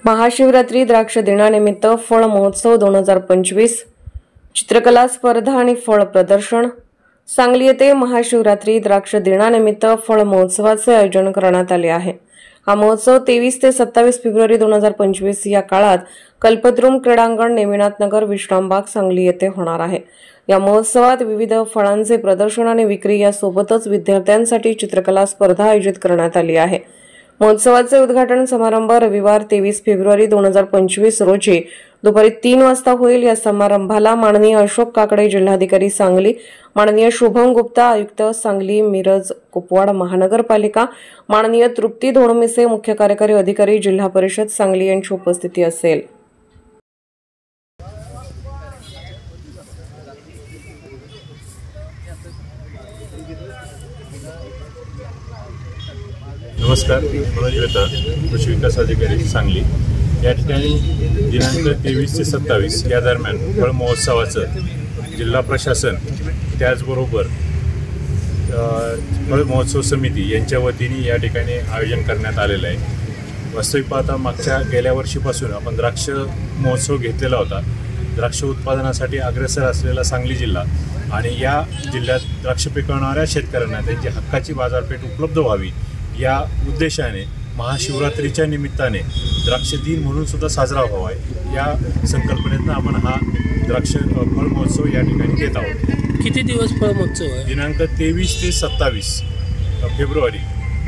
महाशिवरात्री द्राक्ष दिनानिमित्त फळ महोत्सव 2025, चित्रकला स्पर्धा आणि फळ प्रदर्शन। सांगली येथे महाशिवरात्री द्राक्ष दिनानिमित्त फळ महोत्सवाचे आयोजन करण्यात आले आहे। हा महोत्सव 23 ते 27 फेब्रुवारी 2025 या काळात कल्पद्रुम क्रीडांगण, नेमिनाथनगर, विश्रामबाग, सांगली येथे होणार आहे। या महोत्सवात विविध फळांचे प्रदर्शन आणि विक्री यासोबतच विद्यार्थ्यांसाठी चित्रकला स्पर्धा आयोजित करण्यात आली आहे। महोत्सवाचे उद्घाटन समारंभ रविवार 23 फेब्रुवारी 2025 रोजी दुपारी 3 वाजता होईल। या समारंभाला माननीय अशोक काकडे, जिल्हाधिकारी सांगली, माननीय शुभम गुप्ता, आयुक्त सांगली, मिरज, कुपवाड महानगरपालिका, माननीय तृप्ती धोणमिसे, मुख्य कार्यकारी अधिकारी, जिल्हा परिषद सांगली यांची उपस्थिती असेल। नमस्कार, मनोज वेताळ, कृषी विकास अधिकारी सांगली। या ठिकाणी दिनांक 23 ते 27 या दरम्यान फळ महोत्सवाचं जिल्हा प्रशासन त्याचबरोबर फळ महोत्सव समिती यांच्या वतीने या ठिकाणी आयोजन करण्यात आलेलं आहे। वास्तविक पाहता मागच्या गेल्या वर्षीपासून आपण द्राक्ष महोत्सव घेतलेला होता। द्राक्ष उत्पादनासाठी अग्रेसर असलेला सांगली जिल्हा आणि या जिल्ह्यात द्राक्ष पिकवणाऱ्या शेतकऱ्यांना त्यांची हक्काची बाजारपेठ उपलब्ध व्हावी या उद्देशाने महाशिवरात्रीच्या निमित्ताने द्राक्ष दिन म्हणून सुद्धा साजरा व्हावा या संकल्पनेतून आपण हा द्राक्ष फळ महोत्सव या ठिकाणी घेत आहोत। किती दिवस फळ महोत्सव आहे? दिनांक 23 ते 27 फेब्रुवारी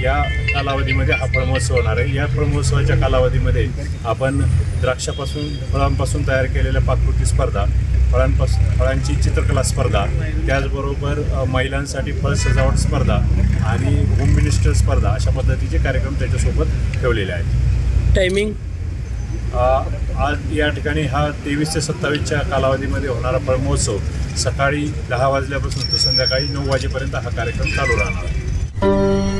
या कालावधीमध्ये हा फळ महोत्सव होणार आहे। या फळ महोत्सवाच्या कालावधीमध्ये आपण फळांपासून तयार केलेल्या पाककृती स्पर्धा, फळांची चित्रकला स्पर्धा, त्याचबरोबर महिलांसाठी फळ सजावट स्पर्धा आणि होम मिनिस्टर स्पर्धा अशा पद्धतीचे कार्यक्रम त्याच्यासोबत ठेवलेले आहेत। टायमिंग आज या ठिकाणी हा 23 ते 27च्या कालावधीमध्ये होणारा फळ महोत्सव सकाळी 10 वाजल्यापासून तर संध्याकाळी 9 वाजेपर्यंत हा कार्यक्रम चालू राहणार आहे।